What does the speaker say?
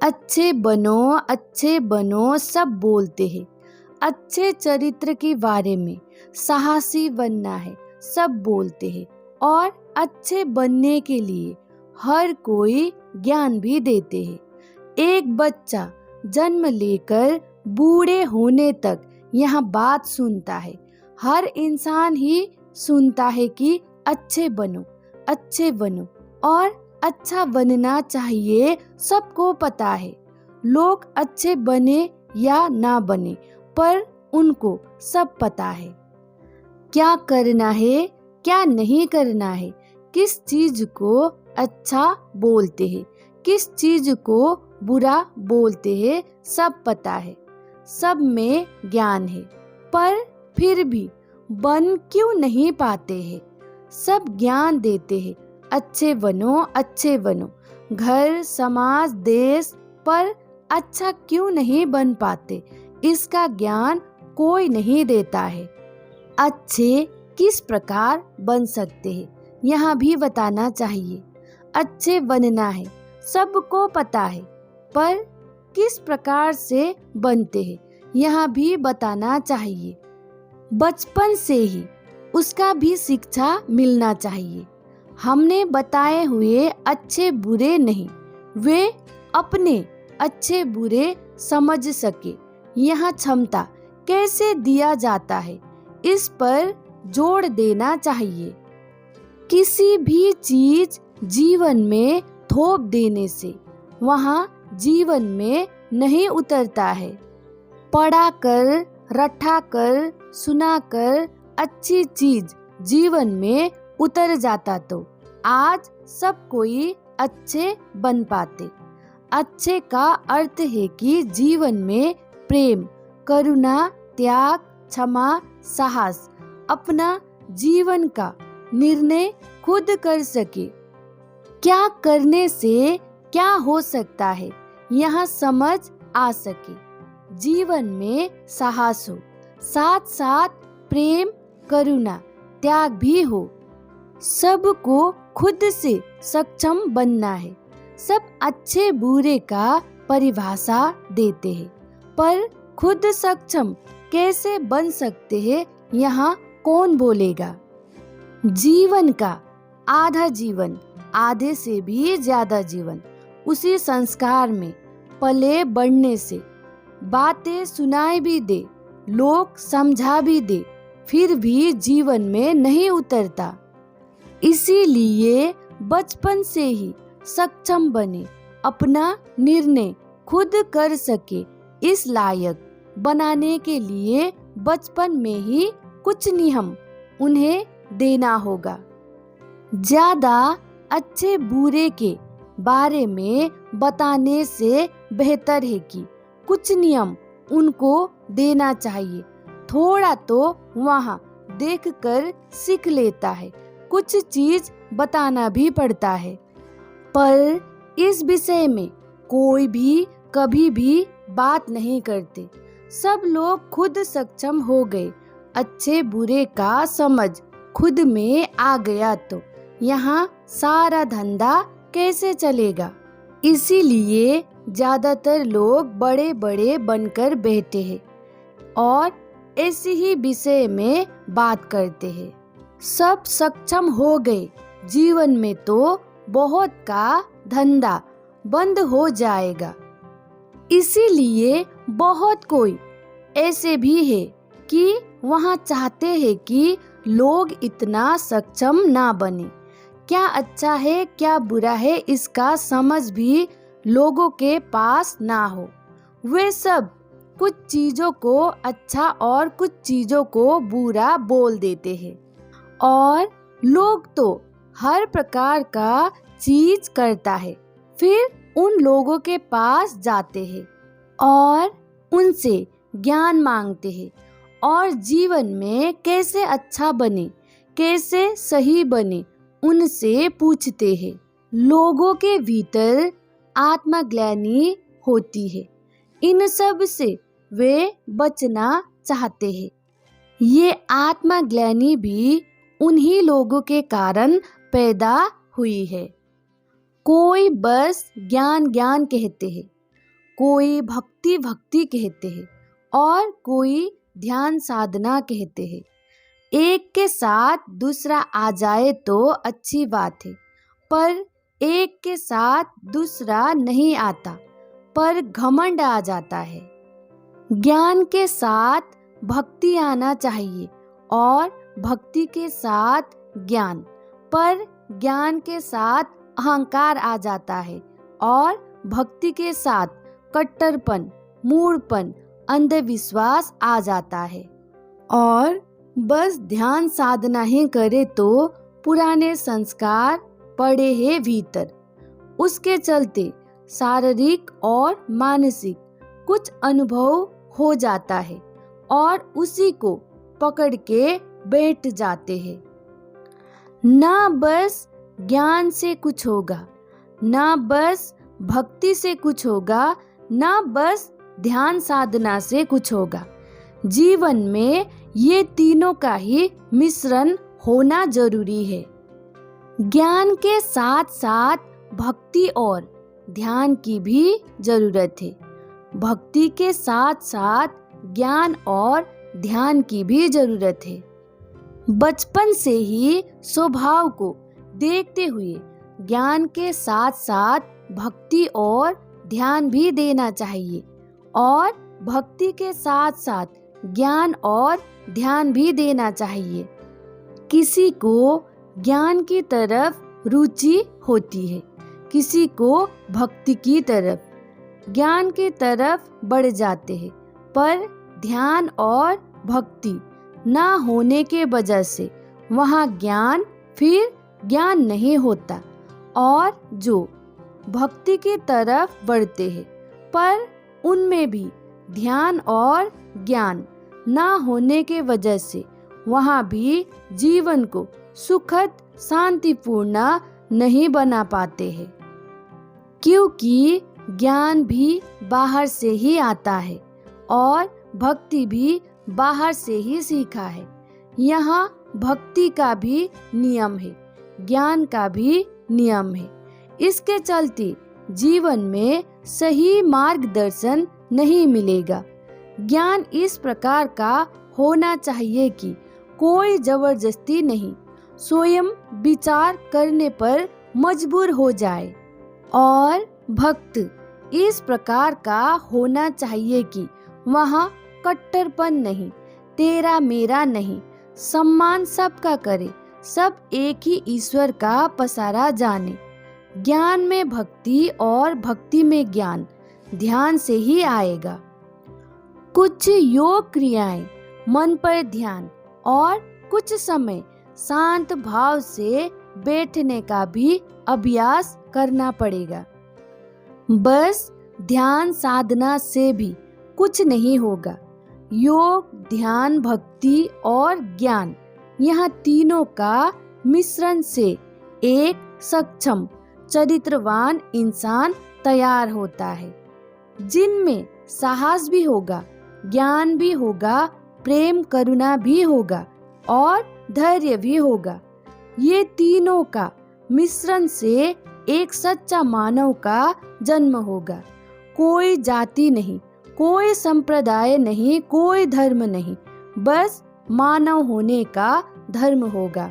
अच्छे बनो सब बोलते हैं। अच्छे चरित्र के बारे में साहसी बनना है सब बोलते हैं। और अच्छे बनने के लिए हर कोई ज्ञान भी देते हैं। एक बच्चा जन्म लेकर बूढ़े होने तक यह बात सुनता है। हर इंसान ही सुनता है कि अच्छे बनो और अच्छा बनना चाहिए। सबको पता है लोग अच्छे बने या ना बने, पर उनको सब पता है क्या करना है क्या नहीं करना है, किस चीज को अच्छा बोलते हैं, किस चीज को बुरा बोलते हैं, सब पता है। सब में ज्ञान है, पर फिर भी बन क्यों नहीं पाते हैं। सब ज्ञान देते हैं अच्छे बनो। घर समाज देश, पर अच्छा क्यों नहीं बन पाते, इसका ज्ञान कोई नहीं देता है। अच्छे किस प्रकार बन सकते हैं यह भी बताना चाहिए। अच्छे बनना है सबको पता है, पर किस प्रकार से बनते हैं यह भी बताना चाहिए। बचपन से ही उसका भी शिक्षा मिलना चाहिए। हमने बताए हुए अच्छे बुरे नहीं, वे अपने अच्छे बुरे समझ सके यह क्षमता कैसे दिया जाता है, इस पर जोर देना चाहिए। किसी भी चीज जीवन में थोप देने से वहाँ जीवन में नहीं उतरता है। पढ़ा कर, रटा कर, सुना कर अच्छी चीज जीवन में उतर जाता तो आज सब कोई अच्छे बन पाते। अच्छे का अर्थ है कि जीवन में प्रेम, करुणा, त्याग, क्षमा, साहस, अपना जीवन का निर्णय खुद कर सके। क्या करने से क्या हो सकता है यह समझ आ सके। जीवन में साहस हो, साथ साथ प्रेम, करुणा, त्याग भी हो। सबको खुद से सक्षम बनना है। सब अच्छे बुरे का परिभाषा देते हैं, पर खुद सक्षम कैसे बन सकते हैं यहाँ कौन बोलेगा। जीवन का आधा जीवन, आधे से भी ज्यादा जीवन उसी संस्कार में पले बढ़ने से बातें सुनाई भी दे, लोग समझा भी दे, फिर भी जीवन में नहीं उतरता। इसीलिए बचपन से ही सक्षम बने, अपना निर्णय खुद कर सके। इस लायक बनाने के लिए बचपन में ही कुछ नियम उन्हें देना होगा। ज्यादा अच्छे बुरे के बारे में बताने से बेहतर है कि कुछ नियम उनको देना चाहिए। थोड़ा तो वहाँ देखकर सीख लेता है, कुछ चीज बताना भी पड़ता है। पर इस विषय में कोई भी कभी भी बात नहीं करते। सब लोग खुद सक्षम हो गए। अच्छे बुरे का समझ खुद में आ गया तो यहाँ सारा धंधा कैसे चलेगा। इसीलिए ज्यादातर लोग बड़े बड़े बनकर बैठे हैं और ऐसे ही विषय में बात करते हैं। सब सक्षम हो गए जीवन में तो बहुत का धंधा बंद हो जाएगा। इसीलिए बहुत कोई ऐसे भी है कि वहाँ चाहते हैं कि लोग इतना सक्षम ना बने। क्या अच्छा है क्या बुरा है इसका समझ भी लोगों के पास ना हो। वे सब कुछ चीजों को अच्छा और कुछ चीजों को बुरा बोल देते हैं। और लोग तो हर प्रकार का चीज करता है, फिर उन लोगों के पास जाते हैं और उनसे ज्ञान मांगते हैं और जीवन में कैसे अच्छा बने, कैसे सही बने, उनसे पूछते हैं। लोगों के भीतर आत्मग्लानि होती है, इन सब से वे बचना चाहते हैं। ये आत्मग्लानि भी उन्हीं लोगों के कारण पैदा हुई है। कोई बस ज्ञान ज्ञान कहते हैं, कोई भक्ति भक्ति कहते हैं और कोई ध्यान साधना कहते हैं। एक के साथ दूसरा आ जाए तो अच्छी बात है, पर एक के साथ दूसरा नहीं आता पर घमंड आ जाता है। ज्ञान के साथ भक्ति आना चाहिए और भक्ति के साथ ज्ञान, पर ज्ञान के साथ अहंकार आ जाता है और भक्ति के साथ कट्टरपन, मूढ़पन, अंधविश्वास आ जाता है। और बस ध्यान साधना ही करे तो पुराने संस्कार पड़े हैं भीतर, उसके चलते शारीरिक और मानसिक कुछ अनुभव हो जाता है और उसी को पकड़ के बैठ जाते हैं। ना बस ज्ञान से कुछ होगा, ना बस भक्ति से कुछ होगा, ना बस ध्यान साधना से कुछ होगा। जीवन में ये तीनों का ही मिश्रण होना जरूरी है। ज्ञान के साथ साथ भक्ति और ध्यान की भी जरूरत है। भक्ति के साथ साथ ज्ञान और ध्यान की भी जरूरत है। बचपन से ही स्वभाव को देखते हुए ज्ञान के साथ साथ भक्ति और ध्यान भी देना चाहिए और भक्ति के साथ साथ ज्ञान और ध्यान भी देना चाहिए। किसी को ज्ञान की तरफ रुचि होती है, किसी को भक्ति की तरफ, ज्ञान की तरफ बढ़ जाते हैं, पर ध्यान और भक्ति ना होने के वजह से वहाँ ज्ञान फिर ज्ञान नहीं होता। और जो भक्ति की तरफ बढ़ते हैं पर उनमें भी ध्यान और ज्ञान ना होने के वजह से वहाँ भी जीवन को सुखद शांतिपूर्ण नहीं बना पाते हैं, क्योंकि ज्ञान भी बाहर से ही आता है और भक्ति भी बाहर से ही सीखा है। यहाँ भक्ति का भी नियम है, ज्ञान का भी नियम है। इसके चलते जीवन में सही मार्गदर्शन नहीं मिलेगा। ज्ञान इस प्रकार का होना चाहिए कि कोई जबरदस्ती नहीं, स्वयं विचार करने पर मजबूर हो जाए। और भक्त इस प्रकार का होना चाहिए कि वहाँ कट्टरपन नहीं, तेरा मेरा नहीं, सम्मान सबका करे, सब एक ही ईश्वर का पसारा जाने। ज्ञान में भक्ति और भक्ति में ज्ञान ध्यान से ही आएगा। कुछ योग क्रियाएं, मन पर ध्यान और कुछ समय शांत भाव से बैठने का भी अभ्यास करना पड़ेगा। बस ध्यान साधना से भी कुछ नहीं होगा। योग, ध्यान, भक्ति और ज्ञान, यहाँ तीनों का मिश्रण से एक सक्षम चरित्रवान इंसान तैयार होता है, जिनमें साहस भी होगा, ज्ञान भी होगा, प्रेम करुणा भी होगा और धैर्य भी होगा। ये तीनों का मिश्रण से एक सच्चा मानव का जन्म होगा। कोई जाति नहीं, कोई संप्रदाय नहीं, कोई धर्म नहीं, बस मानव होने का धर्म होगा।